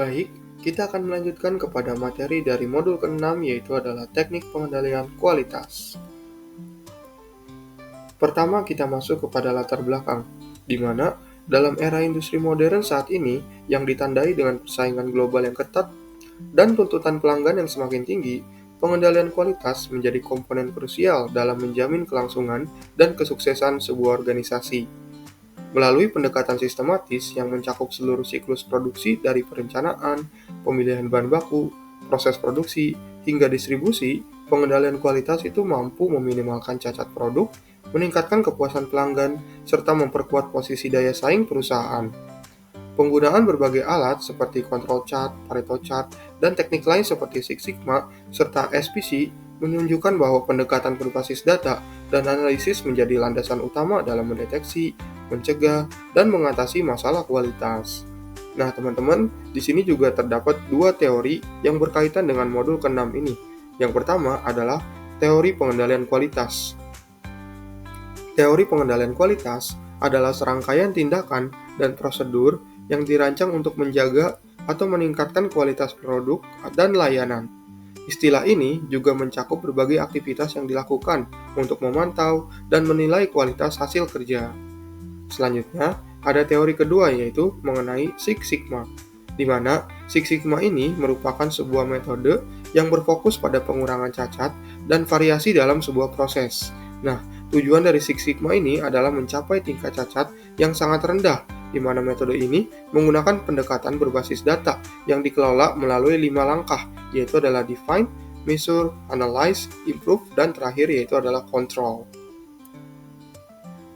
Baik, kita akan melanjutkan kepada materi dari modul ke-6 yaitu adalah teknik pengendalian kualitas. Pertama, kita masuk kepada latar belakang, di mana dalam era industri modern saat ini yang ditandai dengan persaingan global yang ketat dan tuntutan pelanggan yang semakin tinggi, pengendalian kualitas menjadi komponen krusial dalam menjamin kelangsungan dan kesuksesan sebuah organisasi. Melalui pendekatan sistematis yang mencakup seluruh siklus produksi dari perencanaan, pemilihan bahan baku, proses produksi, hingga distribusi, pengendalian kualitas itu mampu meminimalkan cacat produk, meningkatkan kepuasan pelanggan, serta memperkuat posisi daya saing perusahaan. Penggunaan berbagai alat seperti control chart, Pareto chart, dan teknik lain seperti Six Sigma serta SPC menunjukkan bahwa pendekatan berbasis data dan analisis menjadi landasan utama dalam mendeteksi, mencegah, dan mengatasi masalah kualitas. Nah, teman-teman, di sini juga terdapat dua teori yang berkaitan dengan modul ke-6 ini. Yang pertama adalah teori pengendalian kualitas. Teori pengendalian kualitas adalah serangkaian tindakan dan prosedur yang dirancang untuk menjaga atau meningkatkan kualitas produk dan layanan. Istilah ini juga mencakup berbagai aktivitas yang dilakukan untuk memantau dan menilai kualitas hasil kerja. Selanjutnya, ada teori kedua yaitu mengenai Six Sigma, di mana Six Sigma ini merupakan sebuah metode yang berfokus pada pengurangan cacat dan variasi dalam sebuah proses. Nah, tujuan dari Six Sigma ini adalah mencapai tingkat cacat yang sangat rendah, di mana metode ini menggunakan pendekatan berbasis data yang dikelola melalui 5 langkah, yaitu adalah define, measure, analyze, improve, dan terakhir yaitu adalah control.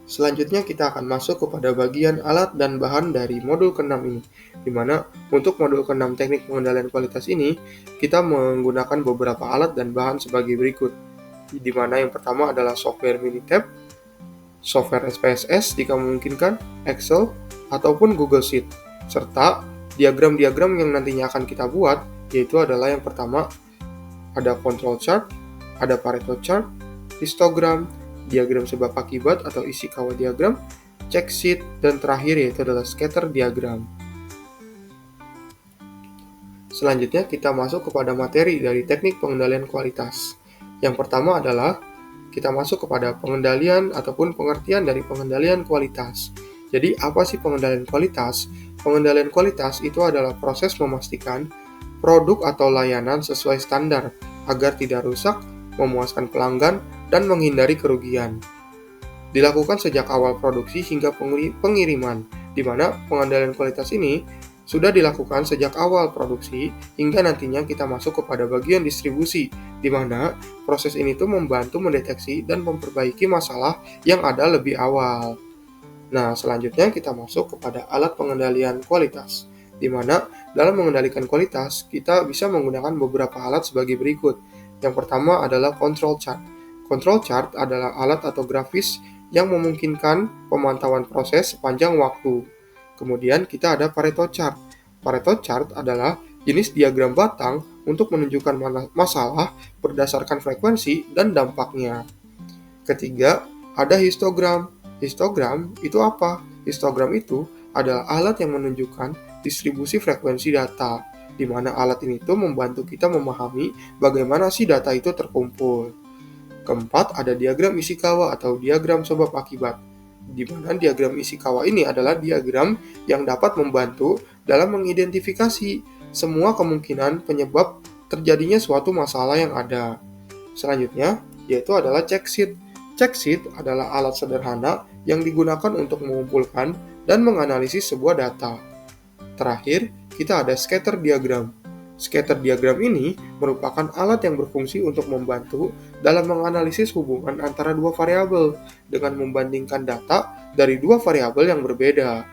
Selanjutnya kita akan masuk kepada bagian alat dan bahan dari modul ke-6 ini, di mana untuk modul ke-6 teknik pengendalian kualitas ini, kita menggunakan beberapa alat dan bahan sebagai berikut, di mana yang pertama adalah software Minitab, software SPSS jika memungkinkan, Excel, ataupun Google Sheet, serta diagram-diagram yang nantinya akan kita buat, yaitu adalah yang pertama ada control chart, ada Pareto chart, histogram, diagram sebab akibat atau Ishikawa diagram, check sheet, dan terakhir yaitu adalah scatter diagram. Selanjutnya kita masuk kepada materi dari teknik pengendalian kualitas. Yang pertama adalah kita masuk kepada pengendalian ataupun pengertian dari pengendalian kualitas. Jadi apa sih pengendalian kualitas? Pengendalian kualitas itu adalah proses memastikan produk atau layanan sesuai standar agar tidak rusak, memuaskan pelanggan, dan menghindari kerugian. Dilakukan sejak awal produksi hingga pengiriman, di mana pengendalian kualitas ini sudah dilakukan sejak awal produksi hingga nantinya kita masuk kepada bagian distribusi, di mana proses ini tuh membantu mendeteksi dan memperbaiki masalah yang ada lebih awal. Nah, selanjutnya kita masuk kepada alat pengendalian kualitas, di mana dalam mengendalikan kualitas kita bisa menggunakan beberapa alat sebagai berikut. Yang pertama adalah control chart. Control chart adalah alat atau grafis yang memungkinkan pemantauan proses sepanjang waktu. Kemudian kita ada Pareto chart. Pareto chart adalah jenis diagram batang untuk menunjukkan masalah berdasarkan frekuensi dan dampaknya. Ketiga, ada histogram. Histogram itu apa? Histogram itu adalah alat yang menunjukkan distribusi frekuensi data, di mana alat ini tuh membantu kita memahami bagaimana sih data itu terkumpul. Keempat, ada diagram Ishikawa atau diagram sebab akibat, di mana diagram Ishikawa ini adalah diagram yang dapat membantu dalam mengidentifikasi semua kemungkinan penyebab terjadinya suatu masalah yang ada. Selanjutnya, yaitu adalah check sheet. Check sheet adalah alat sederhana yang digunakan untuk mengumpulkan dan menganalisis sebuah data. Terakhir, kita ada scatter diagram. Scatter diagram ini merupakan alat yang berfungsi untuk membantu dalam menganalisis hubungan antara dua variabel dengan membandingkan data dari dua variabel yang berbeda.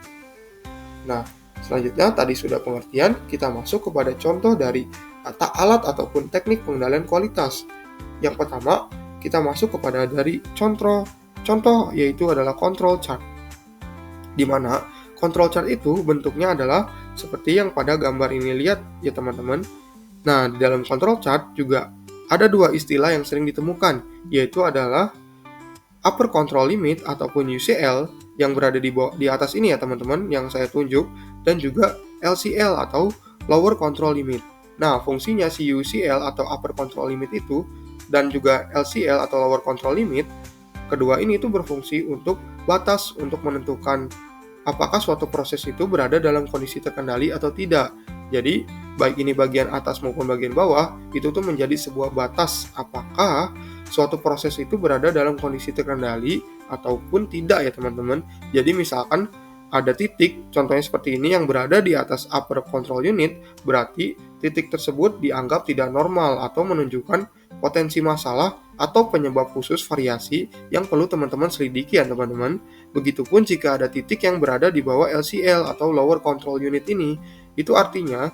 Nah, selanjutnya tadi sudah pengertian, kita masuk kepada contoh dari alat ataupun teknik pengendalian kualitas. Yang pertama, kita masuk kepada dari contoh yaitu adalah control chart, di mana control chart itu bentuknya adalah seperti yang pada gambar ini lihat ya teman-teman. Nah, di dalam control chart juga ada dua istilah yang sering ditemukan, yaitu adalah upper control limit ataupun UCL yang berada di atas ini ya teman-teman yang saya tunjuk, dan juga LCL atau lower control limit. Nah, fungsinya si UCL atau upper control limit itu dan juga LCL atau lower control limit, kedua ini itu berfungsi untuk batas untuk menentukan apakah suatu proses itu berada dalam kondisi terkendali atau tidak. Jadi, baik ini bagian atas maupun bagian bawah, itu tuh menjadi sebuah batas apakah suatu proses itu berada dalam kondisi terkendali ataupun tidak ya teman-teman. Jadi misalkan ada titik, contohnya seperti ini yang berada di atas upper control unit, berarti titik tersebut dianggap tidak normal atau menunjukkan potensi masalah atau penyebab khusus variasi yang perlu teman-teman selidiki ya teman-teman. Begitupun jika ada titik yang berada di bawah LCL atau lower control unit ini, itu artinya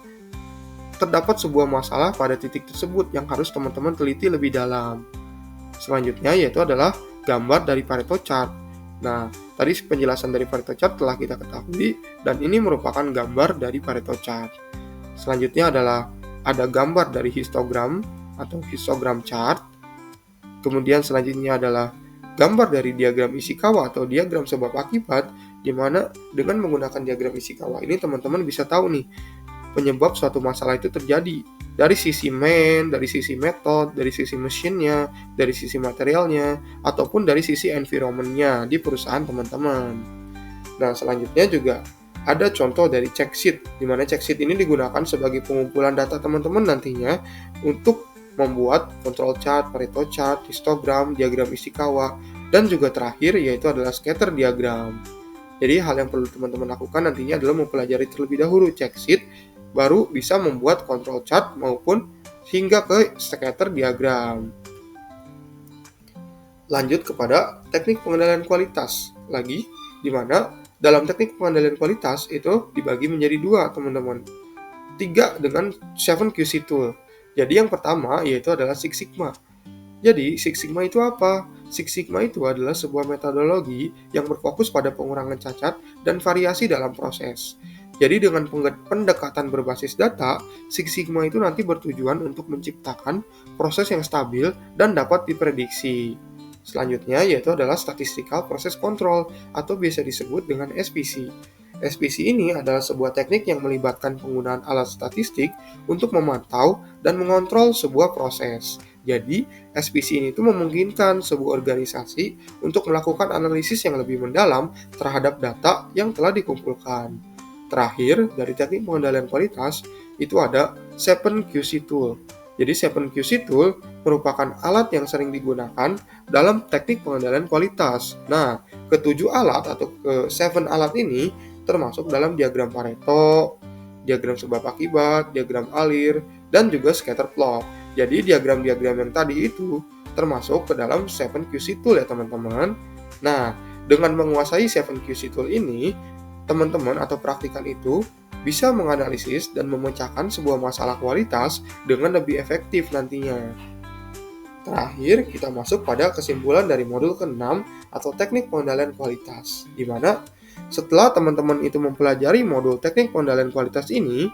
terdapat sebuah masalah pada titik tersebut yang harus teman-teman teliti lebih dalam. Selanjutnya yaitu adalah gambar dari Pareto chart. Nah, tadi penjelasan dari Pareto chart telah kita ketahui dan ini merupakan gambar dari Pareto chart. Selanjutnya adalah ada gambar dari histogram atau histogram chart. Kemudian selanjutnya adalah gambar dari diagram Ishikawa atau diagram sebab akibat, di mana dengan menggunakan diagram Ishikawa ini teman-teman bisa tahu nih penyebab suatu masalah itu terjadi dari sisi dari sisi metode, dari sisi mesinnya, dari sisi materialnya, ataupun dari sisi environment-nya di perusahaan teman-teman. Nah, selanjutnya juga ada contoh dari check sheet, di mana check sheet ini digunakan sebagai pengumpulan data teman-teman nantinya untuk membuat control chart, Pareto chart, histogram, diagram Ishikawa, dan juga terakhir yaitu adalah scatter diagram. Jadi hal yang perlu teman-teman lakukan nantinya adalah mempelajari terlebih dahulu check sheet, baru bisa membuat control chart maupun hingga ke scatter diagram. Lanjut kepada teknik pengendalian kualitas lagi, di mana dalam teknik pengendalian kualitas itu dibagi menjadi dua teman-teman. 3 dengan 7QC tool. Jadi yang pertama yaitu adalah Six Sigma. Jadi Six Sigma itu apa? Six Sigma itu adalah sebuah metodologi yang berfokus pada pengurangan cacat dan variasi dalam proses. Jadi dengan pendekatan berbasis data, Six Sigma itu nanti bertujuan untuk menciptakan proses yang stabil dan dapat diprediksi. Selanjutnya yaitu adalah Statistical Process Control atau biasa disebut dengan SPC. SPC ini adalah sebuah teknik yang melibatkan penggunaan alat statistik untuk memantau dan mengontrol sebuah proses. Jadi, SPC ini memungkinkan sebuah organisasi untuk melakukan analisis yang lebih mendalam terhadap data yang telah dikumpulkan. Terakhir, dari teknik pengendalian kualitas, itu ada 7QC Tool. Jadi 7QC Tool merupakan alat yang sering digunakan dalam teknik pengendalian kualitas. Nah, ketujuh alat atau ke-7 alat ini termasuk dalam diagram Pareto, diagram sebab akibat, diagram alir, dan juga scatter plot. Jadi diagram-diagram yang tadi itu termasuk ke dalam 7QC Tool ya teman-teman. Nah, dengan menguasai 7QC Tool ini, teman-teman atau praktikan itu bisa menganalisis dan memecahkan sebuah masalah kualitas dengan lebih efektif nantinya. Terakhir, kita masuk pada kesimpulan dari modul ke-6 atau teknik pengendalian kualitas, di mana setelah teman-teman itu mempelajari modul teknik pengendalian kualitas ini,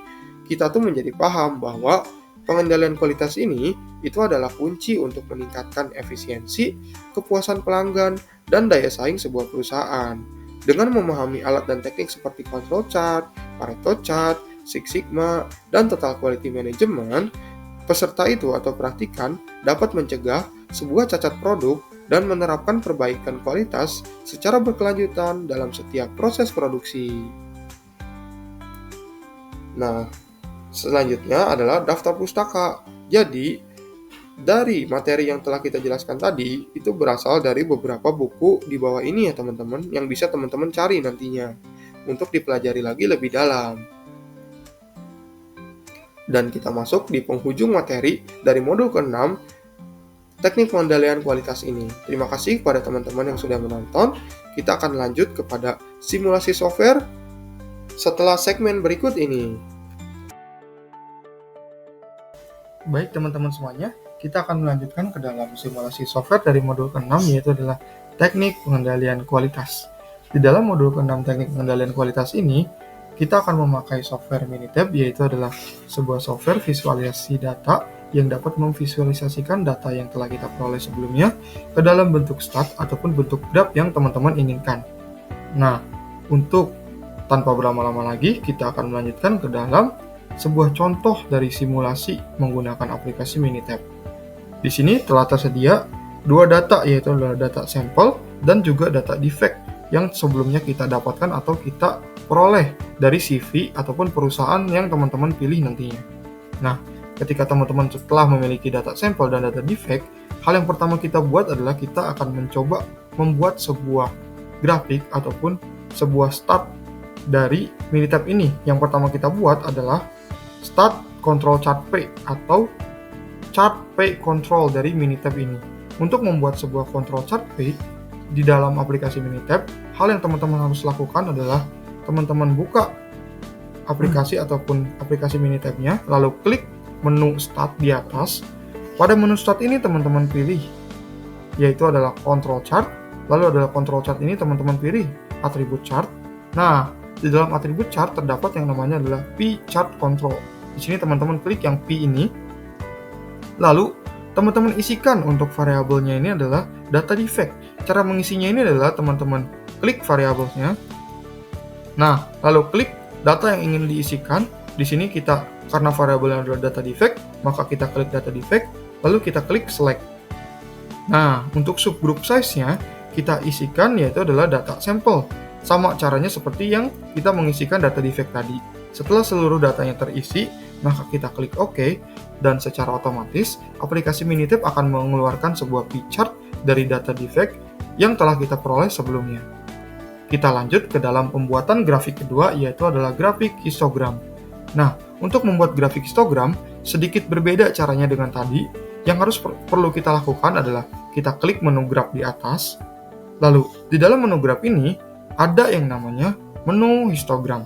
kita tuh menjadi paham bahwa pengendalian kualitas ini itu adalah kunci untuk meningkatkan efisiensi, kepuasan pelanggan, dan daya saing sebuah perusahaan. Dengan memahami alat dan teknik seperti control chart, Pareto chart, Six Sigma, dan total quality management, peserta itu atau praktikan dapat mencegah sebuah cacat produk dan menerapkan perbaikan kualitas secara berkelanjutan dalam setiap proses produksi. Nah, selanjutnya adalah daftar pustaka. Jadi, dari materi yang telah kita jelaskan tadi, itu berasal dari beberapa buku di bawah ini ya teman-teman, yang bisa teman-teman cari nantinya untuk dipelajari lagi lebih dalam. Dan kita masuk di penghujung materi dari modul ke-6, teknik pengendalian kualitas ini. Terima kasih kepada teman-teman yang sudah menonton. Kita akan lanjut kepada simulasi software setelah segmen berikut ini. Baik teman-teman semuanya, kita akan melanjutkan ke dalam simulasi software dari modul ke-6 yaitu adalah teknik pengendalian kualitas. Di dalam modul ke-6 teknik pengendalian kualitas ini, kita akan memakai software Minitab yaitu adalah sebuah software visualisasi data yang dapat memvisualisasikan data yang telah kita peroleh sebelumnya ke dalam bentuk stat ataupun bentuk graf yang teman-teman inginkan. Nah, untuk tanpa berlama-lama lagi, kita akan melanjutkan ke dalam sebuah contoh dari simulasi menggunakan aplikasi Minitab. Di sini telah tersedia dua data, yaitu adalah data sampel dan juga data defect yang sebelumnya kita dapatkan atau kita peroleh dari CV ataupun perusahaan yang teman-teman pilih nantinya. Nah, ketika teman-teman setelah memiliki data sampel dan data defect, hal yang pertama kita buat adalah kita akan mencoba membuat sebuah grafik ataupun sebuah start dari Minitab ini. Yang pertama kita buat adalah start control chart P atau chart P control dari Minitab ini. Untuk membuat sebuah control chart P di dalam aplikasi Minitab, hal yang teman-teman harus lakukan adalah teman-teman buka aplikasi ataupun aplikasi Minitab-nya, lalu klik menu start di atas. Pada menu start ini teman-teman pilih yaitu adalah control chart. Lalu adalah control chart ini teman-teman pilih atribut chart. Nah, di dalam atribut chart terdapat yang namanya adalah P chart control. Di sini teman-teman klik yang P ini. Lalu teman-teman isikan untuk variabelnya ini adalah data defect. Cara mengisinya ini adalah teman-teman klik variabelnya. Nah, lalu klik data yang ingin diisikan. Di sini kita, karena variabelnya adalah data defect, maka kita klik data defect, lalu kita klik select. Nah, untuk subgroup size-nya kita isikan yaitu adalah data sampel. Sama caranya seperti yang kita mengisikan data defect tadi. Setelah seluruh datanya terisi, maka kita klik OK, dan secara otomatis aplikasi Minitab akan mengeluarkan sebuah P chart dari data defect yang telah kita peroleh sebelumnya. Kita lanjut ke dalam pembuatan grafik kedua, yaitu adalah grafik histogram. Nah, untuk membuat grafik histogram sedikit berbeda caranya dengan tadi. Yang harus perlu kita lakukan adalah kita klik menu graf di atas. Lalu di dalam menu graf ini ada yang namanya menu histogram.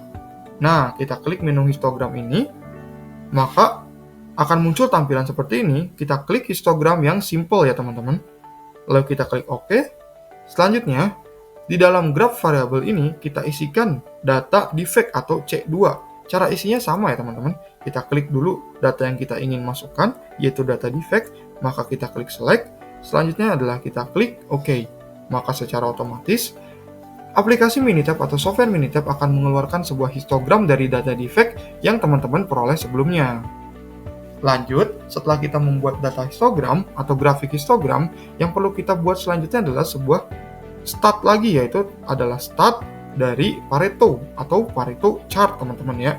Nah, kita klik menu histogram ini, maka akan muncul tampilan seperti ini. Kita klik histogram yang simple ya teman-teman. Lalu kita klik OK. Selanjutnya, di dalam graf variabel ini kita isikan data defect atau C2. Cara isinya sama ya teman-teman. Kita klik dulu data yang kita ingin masukkan, yaitu data defect, maka kita klik select. Selanjutnya adalah kita klik OK. Maka secara otomatis aplikasi Minitab atau software Minitab akan mengeluarkan sebuah histogram dari data defect yang teman-teman peroleh sebelumnya. Lanjut, setelah kita membuat data histogram atau grafik histogram, yang perlu kita buat selanjutnya adalah sebuah start lagi, yaitu adalah start dari Pareto atau Pareto chart teman-teman ya.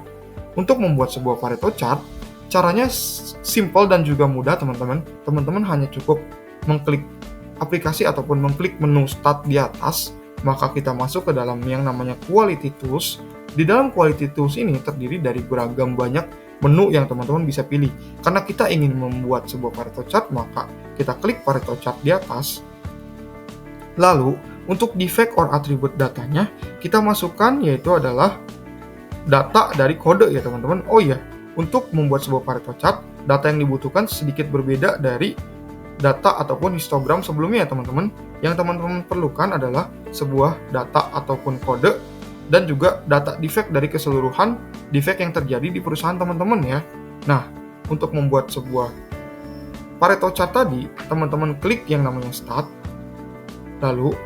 Untuk membuat sebuah Pareto chart, caranya simple dan juga mudah teman-teman. Teman-teman hanya cukup mengklik aplikasi ataupun mengklik menu start di atas, maka kita masuk ke dalam yang namanya Quality Tools. Di dalam Quality Tools ini terdiri dari beragam banyak menu yang teman-teman bisa pilih. Karena kita ingin membuat sebuah Pareto chart, maka kita klik Pareto chart di atas. Lalu, untuk defect or attribute datanya, kita masukkan yaitu adalah data dari kode ya teman-teman. Oh iya, untuk membuat sebuah Pareto chart, data yang dibutuhkan sedikit berbeda dari data ataupun histogram sebelumnya ya teman-teman. Yang teman-teman perlukan adalah sebuah data ataupun kode dan juga data defect dari keseluruhan defect yang terjadi di perusahaan teman-teman ya. Nah, untuk membuat sebuah Pareto chart tadi, teman-teman klik yang namanya start. Lalu,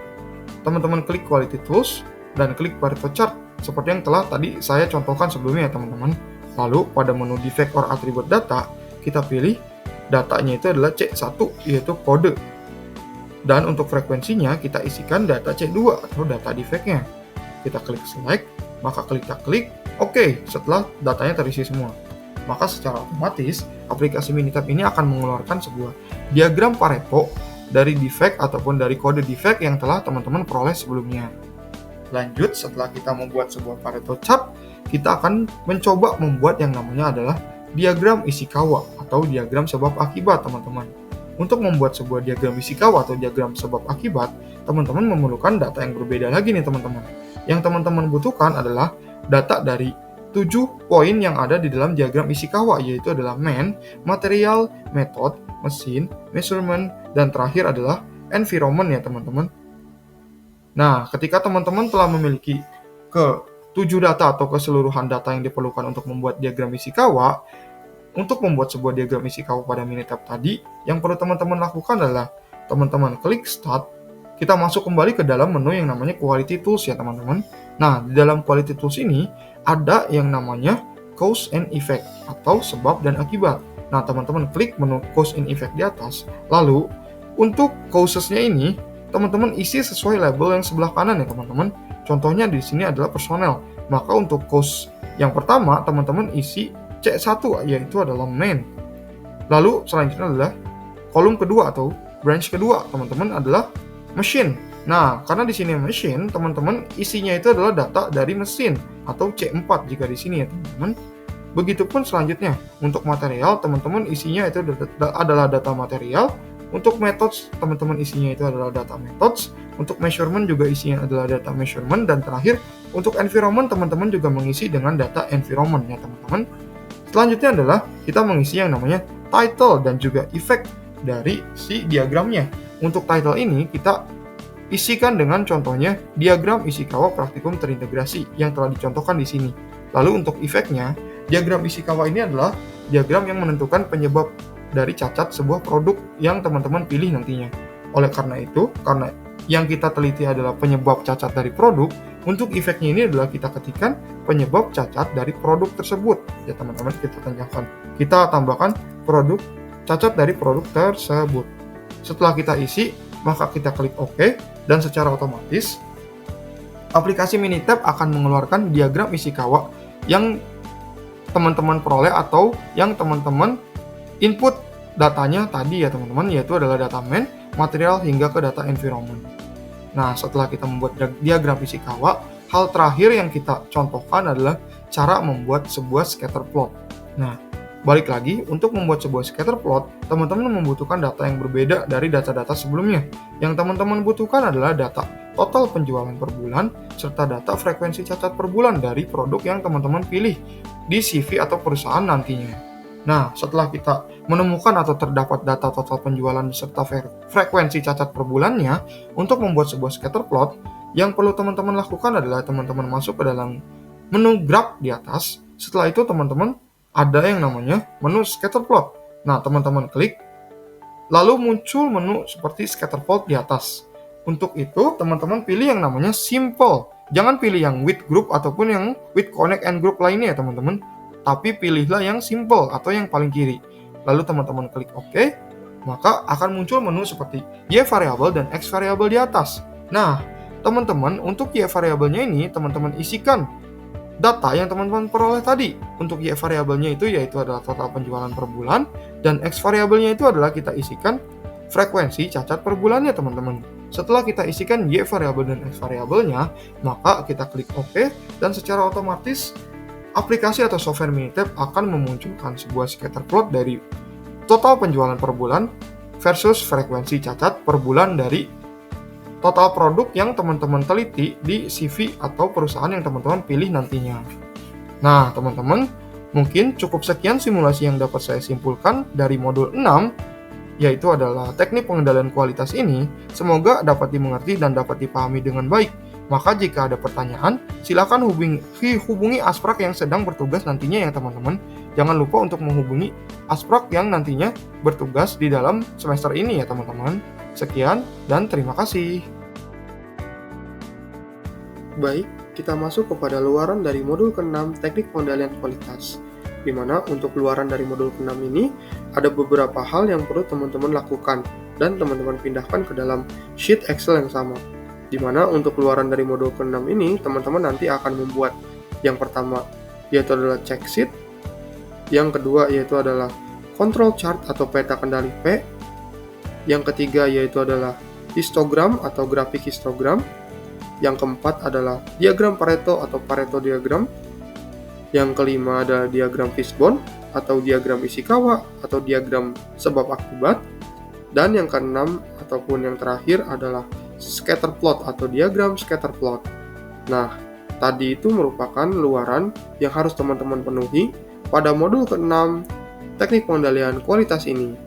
teman-teman klik Quality Tools dan klik Pareto chart seperti yang telah tadi saya contohkan sebelumnya ya teman-teman. Lalu, pada menu defect or attribute data, kita pilih datanya itu adalah C1, yaitu kode. Dan untuk frekuensinya, kita isikan data C2 atau data defect-nya. Kita klik select, maka kita klik OK setelah datanya terisi semua. Maka secara otomatis, aplikasi Minitab ini akan mengeluarkan sebuah diagram Pareto dari defect ataupun dari kode defect yang telah teman-teman peroleh sebelumnya. Lanjut, setelah kita membuat sebuah Pareto chart, kita akan mencoba membuat yang namanya adalah diagram Ishikawa atau diagram sebab akibat teman-teman. Untuk membuat sebuah diagram Ishikawa atau diagram sebab akibat, teman-teman memerlukan data yang berbeda lagi nih teman-teman. Yang teman-teman butuhkan adalah data dari 7 poin yang ada di dalam diagram Ishikawa, yaitu adalah man, material, method, mesin, measurement, dan terakhir adalah environment ya teman-teman. Nah, ketika teman-teman telah memiliki ke-7 data atau keseluruhan data yang diperlukan untuk membuat diagram Ishikawa, untuk membuat sebuah diagram Ishikawa pada Minitab tadi, yang perlu teman-teman lakukan adalah teman-teman klik start. Kita masuk kembali ke dalam menu yang namanya Quality Tools ya teman-teman. Nah, di dalam Quality Tools ini ada yang namanya cause and effect atau sebab dan akibat. Nah, teman-teman klik menu cause and effect di atas. Lalu, untuk causesnya ini, teman-teman isi sesuai label yang sebelah kanan ya teman-teman. Contohnya di sini adalah personel. Maka untuk cause yang pertama, teman-teman isi C1, yaitu adalah main. Lalu selanjutnya adalah kolom kedua atau branch kedua, teman-teman adalah machine. Nah, karena di sini machine, teman-teman isinya itu adalah data dari mesin atau C4 jika di sini ya teman-teman. Begitupun selanjutnya, untuk material, teman-teman isinya itu adalah data material. Untuk methods, teman-teman isinya itu adalah data methods. Untuk measurement juga isinya adalah data measurement. Dan terakhir, untuk environment, teman-teman juga mengisi dengan data environment ya teman-teman. Selanjutnya adalah kita mengisi yang namanya title dan juga effect dari si diagramnya. Untuk title ini kita isikan dengan contohnya diagram Ishikawa praktikum terintegrasi yang telah dicontohkan di sini. Lalu untuk efeknya, diagram Ishikawa ini adalah diagram yang menentukan penyebab dari cacat sebuah produk yang teman-teman pilih nantinya. Oleh karena itu, karena yang kita teliti adalah penyebab cacat dari produk, untuk efeknya ini adalah kita ketikkan penyebab cacat dari produk tersebut. Ya teman-teman, kita tambahkan produk cacat dari produk tersebut. Setelah kita isi, maka kita klik OK, dan secara otomatis aplikasi Minitab akan mengeluarkan diagram Ishikawa yang teman-teman peroleh atau yang teman-teman input datanya tadi ya teman-teman, yaitu adalah data main, material hingga ke data environment. Nah, setelah kita membuat diagram Ishikawa, hal terakhir yang kita contohkan adalah cara membuat sebuah scatter plot. Nah, balik lagi, untuk membuat sebuah scatter plot, teman-teman membutuhkan data yang berbeda dari data-data sebelumnya. Yang teman-teman butuhkan adalah data total penjualan per bulan, serta data frekuensi cacat per bulan dari produk yang teman-teman pilih di CV atau perusahaan nantinya. Nah, setelah kita menemukan atau terdapat data total penjualan serta frekuensi cacat per bulannya, untuk membuat sebuah scatter plot, yang perlu teman-teman lakukan adalah teman-teman masuk ke dalam menu graph di atas. Setelah itu teman-teman ada yang namanya menu scatter plot. Nah, teman-teman klik, lalu muncul menu seperti scatter plot di atas. Untuk itu, teman-teman pilih yang namanya simple. Jangan pilih yang with group ataupun yang with connect and group lainnya ya teman-teman. Tapi pilihlah yang simple atau yang paling kiri. Lalu teman-teman klik OK, maka akan muncul menu seperti Y variable dan X variable di atas. Nah, teman-teman untuk Y variabelnya ini teman-teman isikan data yang teman-teman peroleh tadi. Untuk Y variabelnya itu yaitu adalah total penjualan per bulan, dan X variabelnya itu adalah kita isikan frekuensi cacat per bulannya teman-teman. Setelah kita isikan Y variabel dan X variabelnya, maka kita klik OK, dan secara otomatis aplikasi atau software Minitab akan memunculkan sebuah scatter plot dari total penjualan per bulan versus frekuensi cacat per bulan dari total produk yang teman-teman teliti di CV atau perusahaan yang teman-teman pilih nantinya. Nah, teman-teman, mungkin cukup sekian simulasi yang dapat saya simpulkan dari modul 6, yaitu adalah teknik pengendalian kualitas ini. Semoga dapat dimengerti dan dapat dipahami dengan baik. Maka jika ada pertanyaan, silakan hubungi Asprak yang sedang bertugas nantinya ya teman-teman. Jangan lupa untuk menghubungi Asprak yang nantinya bertugas di dalam semester ini ya teman-teman. Sekian dan terima kasih. Baik, kita masuk kepada luaran dari modul ke-6 teknik pengendalian kualitas. Di mana untuk luaran dari modul ke-6 ini ada beberapa hal yang perlu teman-teman lakukan dan teman-teman pindahkan ke dalam sheet Excel yang sama. Di mana untuk luaran dari modul ke-6 ini teman-teman nanti akan membuat yang pertama yaitu adalah check sheet, yang kedua yaitu adalah control chart atau peta kendali P, yang ketiga yaitu adalah histogram atau grafik histogram, yang keempat adalah diagram Pareto atau Pareto diagram, yang kelima adalah diagram fishbone atau diagram Ishikawa atau diagram sebab akibat, dan yang keenam ataupun yang terakhir adalah scatter plot atau diagram scatter plot. Nah, tadi itu merupakan luaran yang harus teman-teman penuhi pada modul ke-6 teknik pengendalian kualitas ini.